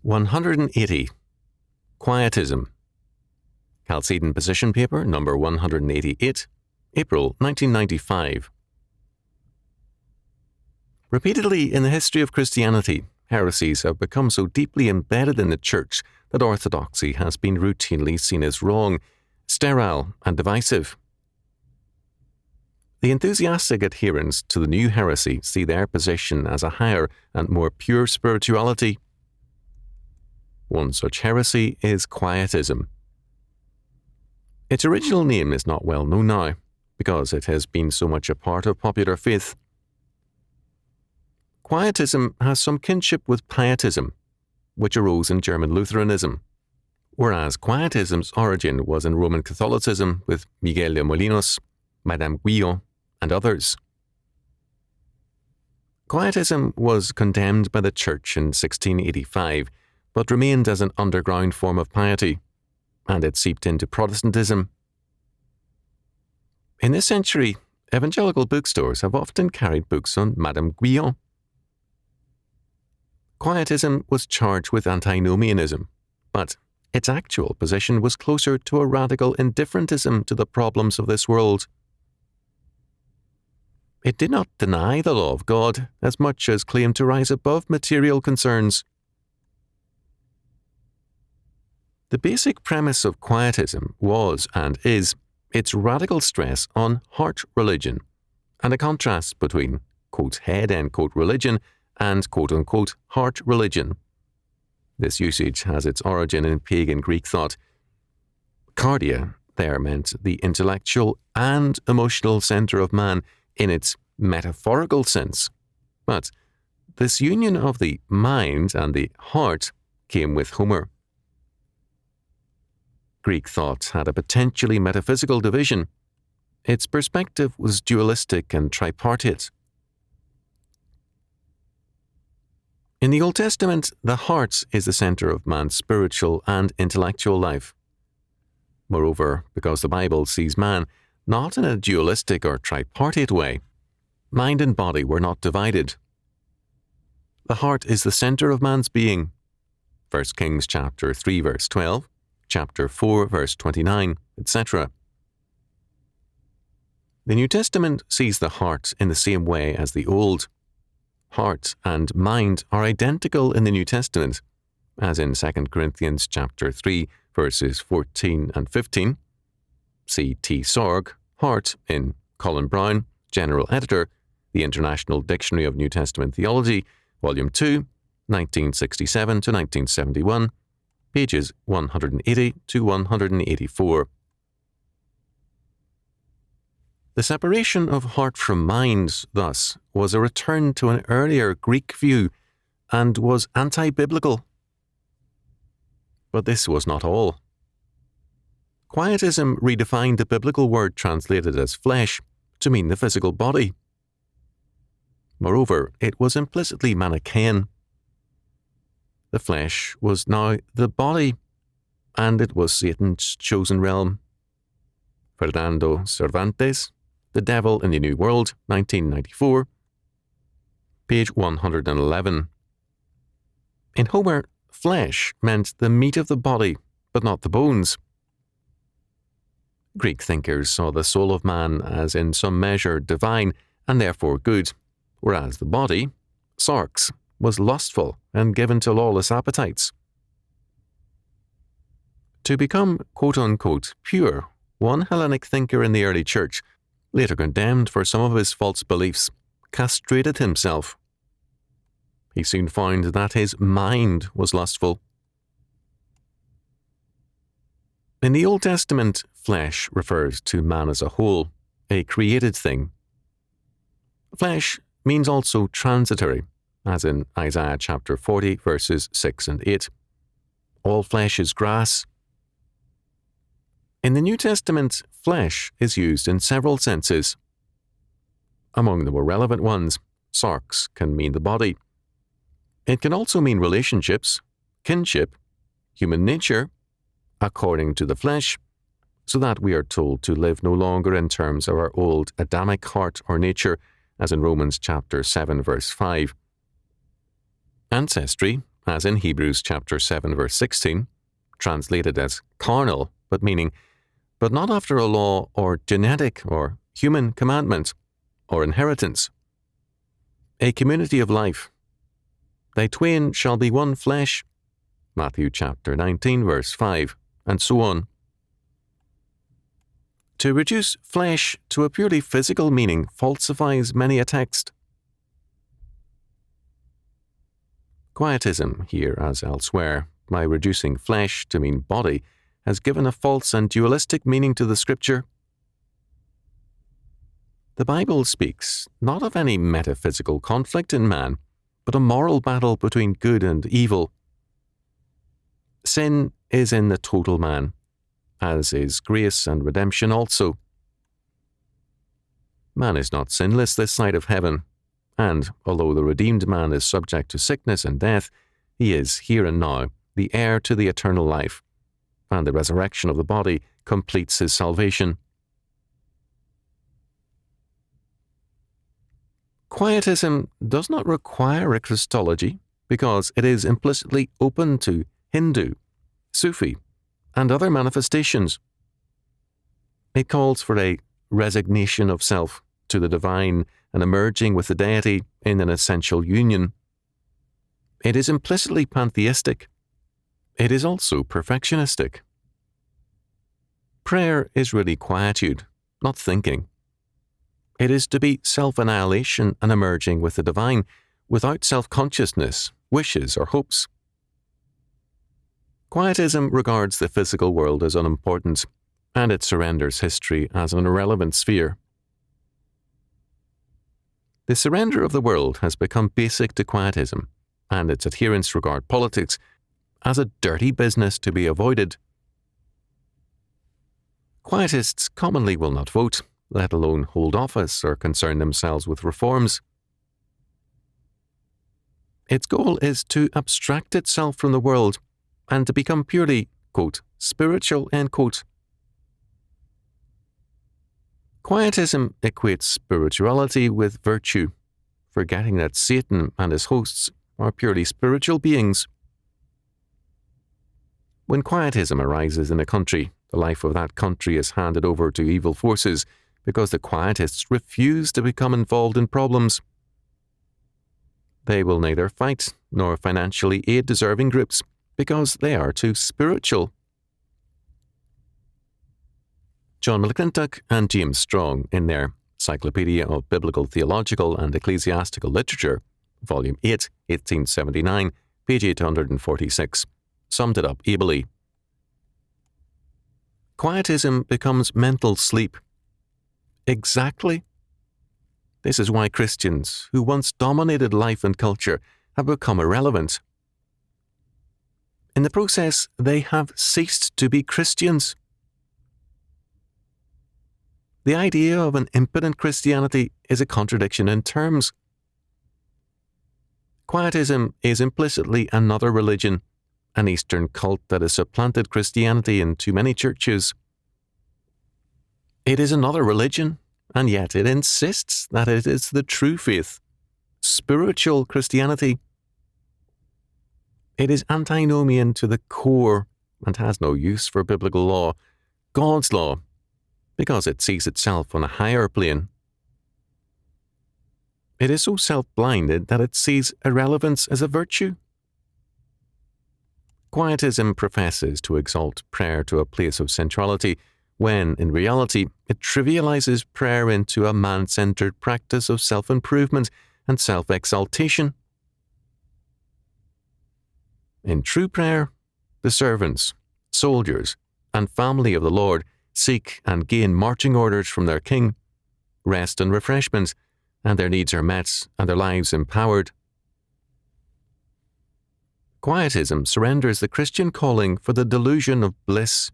180. Quietism. Chalcedon Position Paper, number 188, April 1995. Repeatedly in the history of Christianity, heresies have become so deeply embedded in the Church that orthodoxy has been routinely seen as wrong, sterile, and divisive. The enthusiastic adherents to the new heresy see their position as a higher and more pure spirituality. One such heresy is Quietism. Its original name is not well known now, because it has been so much a part of popular faith. Quietism has some kinship with Pietism, which arose in German Lutheranism, whereas Quietism's origin was in Roman Catholicism with Miguel de Molinos, Madame Guyon, and others. Quietism was condemned by the Church in 1685, but remained as an underground form of piety, and it seeped into Protestantism. In this century, evangelical bookstores have often carried books on Madame Guyon. Quietism was charged with antinomianism, but its actual position was closer to a radical indifferentism to the problems of this world. It did not deny the law of God as much as claim to rise above material concerns. The basic premise of Quietism was and is its radical stress on heart religion and a contrast between quote, head end quote, religion and quote unquote heart religion. This usage has its origin in pagan Greek thought. Cardia there meant the intellectual and emotional center of man in its metaphorical sense, but this union of the mind and the heart came with Homer. Greek thought had a potentially metaphysical division. Its perspective was dualistic and tripartite. In the Old Testament, the heart is the center of man's spiritual and intellectual life. Moreover, because the Bible sees man not in a dualistic or tripartite way, mind and body were not divided. The heart is the center of man's being. 1 Kings chapter 3 verse 12, chapter 4 verse 29, etc. The New Testament sees the heart in the same way as the Old. Heart and mind are identical in the New Testament, as in 2 Corinthians chapter 3 verses 14 and 15. See T. Sorg, Heart in Colin Brown, General Editor, The International Dictionary of New Testament Theology, Volume 2, 1967 to 1971, pages 180 to 184. The separation of heart from mind, thus, was a return to an earlier Greek view and was anti-biblical. But this was not all. Quietism redefined the biblical word translated as flesh to mean the physical body. Moreover, it was implicitly Manichaean. The flesh was now the body, and it was Satan's chosen realm. Fernando Cervantes, The Devil in the New World, 1994, page 111. In Homer, flesh meant the meat of the body, but not the bones. Greek thinkers saw the soul of man as in some measure divine and therefore good, whereas the body, sarx, was lustful and given to lawless appetites. To become quote-unquote pure, one Hellenic thinker in the early church, later condemned for some of his false beliefs, castrated himself. He soon found that his mind was lustful. In the Old Testament, flesh refers to man as a whole, a created thing. Flesh means also transitory, as in Isaiah chapter 40, verses 6 and 8. All flesh is grass. In the New Testament, flesh is used in several senses. Among the more relevant ones, sarx can mean the body. It can also mean relationships, kinship, human nature, according to the flesh, so that we are told to live no longer in terms of our old Adamic heart or nature, as in Romans chapter 7, verse 5. Ancestry, as in Hebrews chapter 7 verse 16, translated as carnal, but meaning, but not after a law or genetic or human commandment or inheritance. A community of life. They twain shall be one flesh, Matthew chapter 19 verse 5, and so on. To reduce flesh to a purely physical meaning falsifies many a text. Quietism, here as elsewhere, by reducing flesh to mean body, has given a false and dualistic meaning to the Scripture. The Bible speaks not of any metaphysical conflict in man, but a moral battle between good and evil. Sin is in the total man, as is grace and redemption also. Man is not sinless this side of heaven, and although the redeemed man is subject to sickness and death, he is, here and now, the heir to the eternal life, and the resurrection of the body completes his salvation. Quietism does not require a Christology because it is implicitly open to Hindu, Sufi, and other manifestations. It calls for a resignation of self to the divine and emerging with the deity in an essential union. It is implicitly pantheistic. It is also perfectionistic. Prayer is really quietude, not thinking. It is to be self-annihilation and emerging with the divine without self-consciousness, wishes, or hopes. Quietism regards the physical world as unimportant, and it surrenders history as an irrelevant sphere. The surrender of the world has become basic to Quietism, and its adherents regard politics as a dirty business to be avoided. Quietists commonly will not vote, let alone hold office or concern themselves with reforms. Its goal is to abstract itself from the world and to become purely, quote, spiritual, end quote. Quietism equates spirituality with virtue, forgetting that Satan and his hosts are purely spiritual beings. When Quietism arises in a country, the life of that country is handed over to evil forces because the Quietists refuse to become involved in problems. They will neither fight nor financially aid deserving groups because they are too spiritual. John McClintock and James Strong, in their Encyclopedia of Biblical, Theological and Ecclesiastical Literature, Volume 8, 1879, page 846, summed it up ably. Quietism becomes mental sleep. Exactly. This is why Christians, who once dominated life and culture, have become irrelevant. In the process, they have ceased to be Christians. The idea of an impotent Christianity is a contradiction in terms. Quietism is implicitly another religion, an Eastern cult that has supplanted Christianity in too many churches. It is another religion, and yet it insists that it is the true faith, spiritual Christianity. It is antinomian to the core and has no use for biblical law, God's law, because it sees itself on a higher plane. It is so self-blinded that it sees irrelevance as a virtue. Quietism professes to exalt prayer to a place of centrality, when, in reality, it trivializes prayer into a man-centered practice of self-improvement and self-exaltation. In true prayer, the servants, soldiers, and family of the Lord seek and gain marching orders from their King, rest and refreshment, and their needs are met and their lives empowered. Quietism surrenders the Christian calling for the delusion of bliss,